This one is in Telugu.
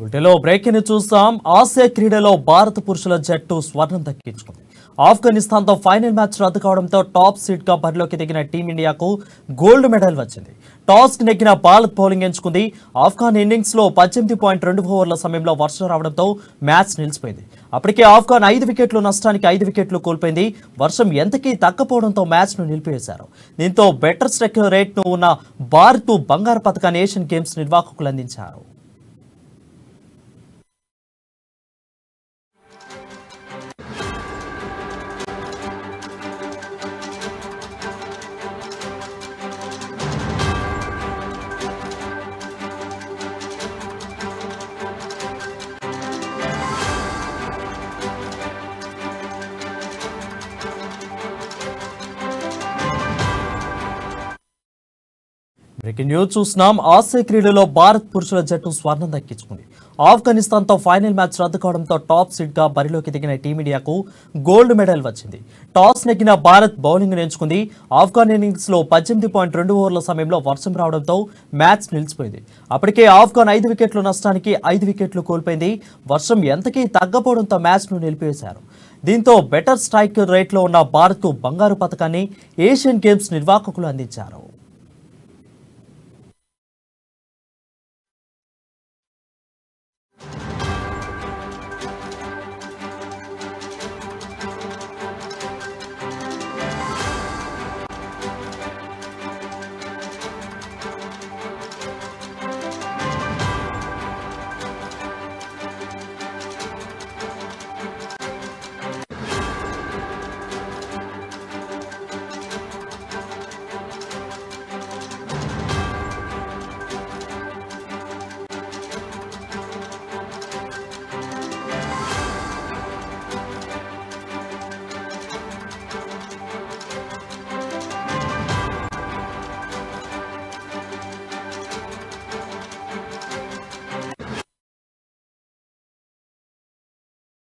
బులెటిన్లో బ్రేకింగ్ చూస్తాం. ఆసియా క్రీడలో భారత పురుషుల జట్టు స్వర్ణం దక్కించుకుంది. ఆఫ్ఘనిస్తాన్తో ఫైనల్ మ్యాచ్ రద్దు కావడంతో టాప్ సీడ్గా బరిలోకి దిగిన టీమిండియాకు గోల్డ్ మెడల్ వచ్చింది. టాస్ నెగ్గిన భారత్ బౌలింగ్ ఎంచుకుంది. ఆఫ్ఘాన్ ఇన్నింగ్స్లో 18.2 ఓవర్ల సమయంలో వర్షం రావడంతో మ్యాచ్ నిలిచిపోయింది. అప్పటికే ఆఫ్ఘాన్ 5 వికెట్ల నష్టానికి 5 వికెట్లు కోల్పోయింది. వర్షం ఎంతకీ తగ్గపోవడంతో మ్యాచ్ను నిలిపివేశారు. దీంతో బెటర్ స్ట్రైక్ రేట్ను ఉన్న భారత్ బంగారు పతకాన్ని ఏషియన్ గేమ్స్ నిర్వాహకులు అందించారు. బ్రేకింగ్ న్యూస్ చూస్తున్నాం. ఆసియా క్రీడలో భారత్ పురుషుల జట్టు స్వర్ణం దక్కించుకుంది. ఆఫ్ఘనిస్తాన్తో ఫైనల్ మ్యాచ్ రద్దు కావడంతో టాప్ సీడ్గా బరిలోకి దిగిన టీమిండియాకు గోల్డ్ మెడల్ వచ్చింది. టాస్ నెగ్గిన భారత్ బౌలింగ్ ఎంచుకుంది. ఆఫ్ఘాన్ ఇన్నింగ్స్లో 18.2 ఓవర్ల సమయంలో వర్షం రావడంతో మ్యాచ్ నిలిచిపోయింది. అప్పటికే ఆఫ్ఘాన్ 5 వికెట్ల నష్టానికి 5 వికెట్లు కోల్పోయింది. వర్షం ఎంతకీ తగ్గపోవడంతో మ్యాచ్ను నిలిపివేశారు. దీంతో బెటర్ స్ట్రైక్ రేట్లో ఉన్న భారత్ బంగారు పతకాన్ని ఏషియన్ గేమ్స్ నిర్వాహకులు అందించారు.